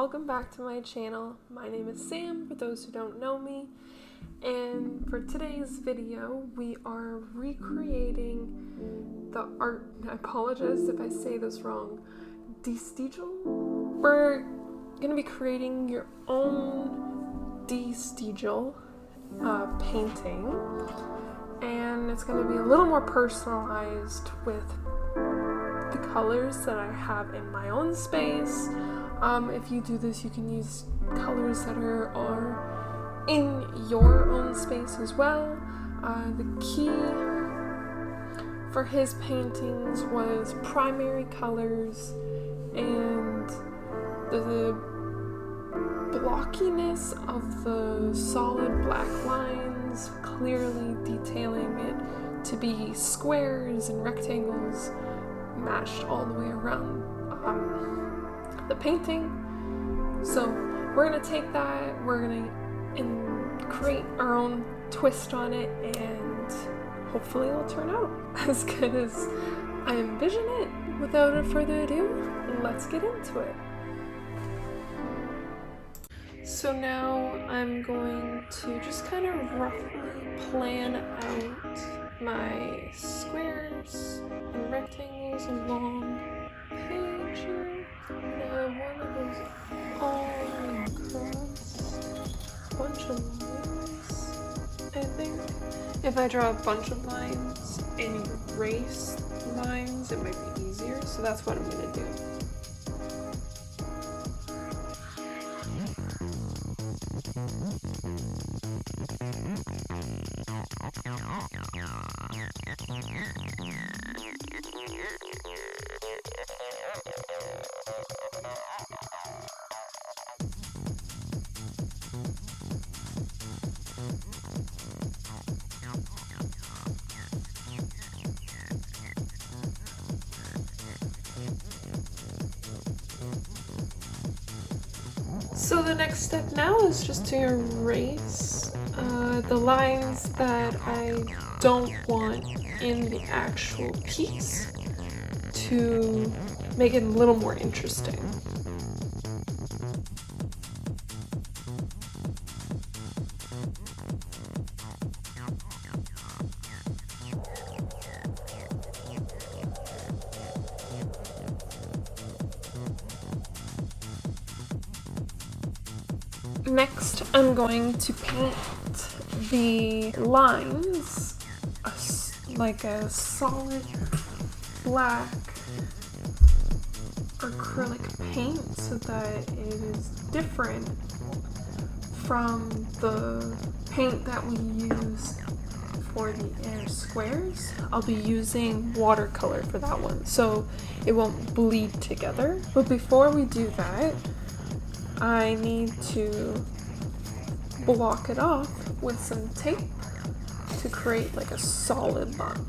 welcome back to my channel. My name is Sam, for those who don't know me, and for today's video we are recreating the art, I apologize if I say this wrong, Stijl. We're going to be creating your own Stijl painting, and it's going to be a little more personalized with the colors that I have in my own space. If you do this, you can use colors that are in your own space as well. The key for his paintings was primary colors and the blockiness of the solid black lines, clearly detailing it to be squares and rectangles matched all the way around the painting. So we're gonna take that, we're gonna create our own twist on it, and hopefully it'll turn out as good as I envision it. Without further ado, let's get into it. So now I'm going to just kind of roughly plan out my squares and rectangles along the page here. I'm gonna have one that goes all across, a bunch of lines. I think if I draw a bunch of lines and erase lines, it might be easier, so that's what I'm gonna do. So the next step now is just to erase the lines that I don't want in the actual piece to make it a little more interesting. Next, I'm going to paint the lines like a solid black acrylic paint so that it is different from the paint that we use for the inner squares. I'll be using watercolor for that one, so it won't bleed together. But before we do that, I need to block it off with some tape to create like a solid line.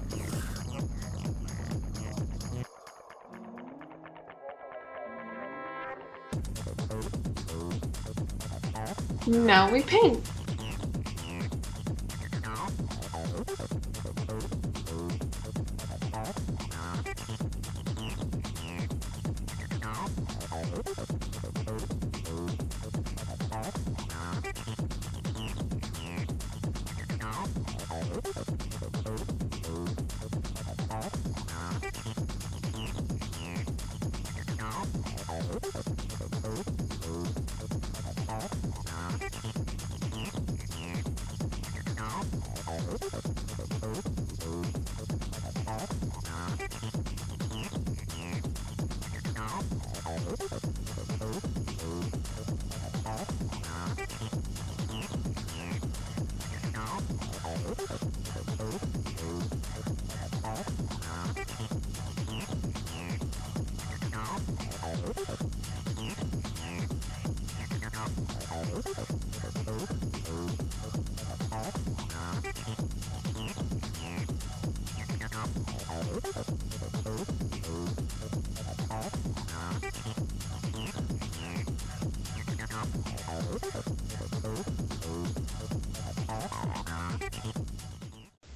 Now we paint.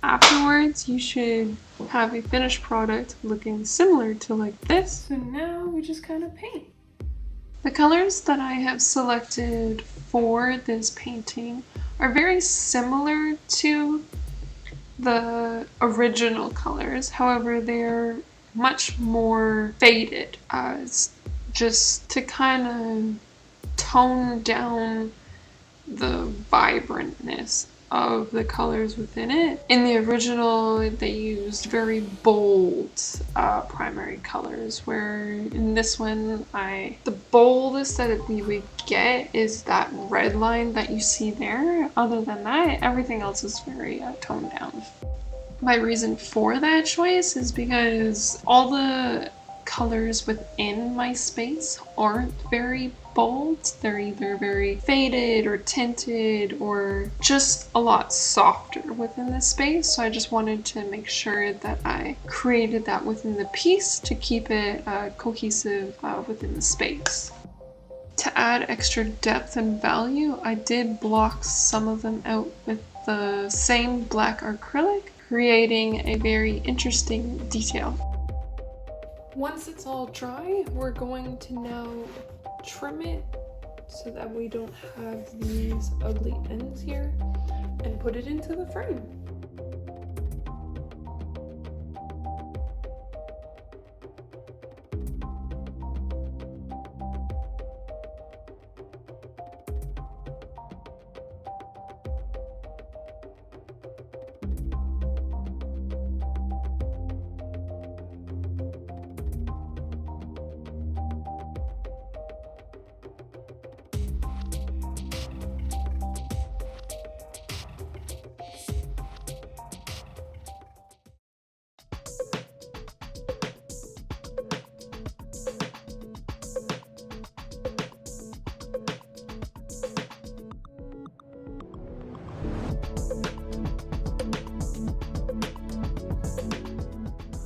Afterwards, you should have a finished product looking similar to like this. So now we just kind of paint. The colors that I have selected for this painting are very similar to the original colors. However, they're much more faded, just to kind of tone down the vibrantness of the colors within it. In the original, they used very bold primary colors, where in this one, the boldest that we would get is that red line that you see there. Other than that, everything else is very toned down. My reason for that choice is because all the colors within my space aren't very bold. They're either very faded or tinted or just a lot softer within the space. So I just wanted to make sure that I created that within the piece to keep it cohesive within the space. To add extra depth and value, I did block some of them out with the same black acrylic, creating a very interesting detail. Once it's all dry, we're going to now trim it so that we don't have these ugly ends here, and put it into the frame.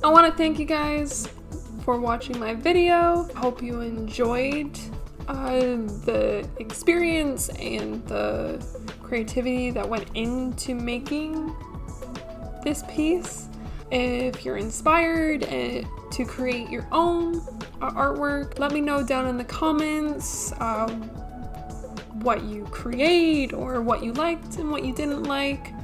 I want to thank you guys for watching my video. I hope you enjoyed the experience and the creativity that went into making this piece. If you're inspired to create your own artwork, let me know down in the comments what you create or what you liked and what you didn't like.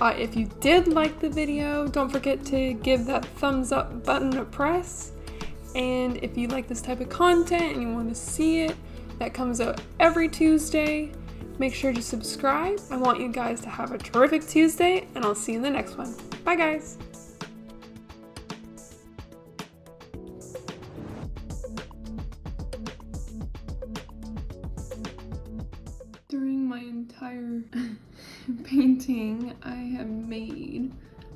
If you did like the video, don't forget to give that thumbs up button a press. And if you like this type of content and you want to see it, that comes out every Tuesday, make sure to subscribe. I want you guys to have a terrific Tuesday, and I'll see you in the next one. Bye, guys. During my entire painting, I have made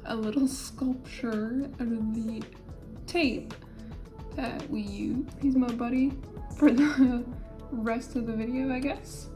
a little sculpture out of the tape that we use. He's my buddy for the rest of the video, I guess.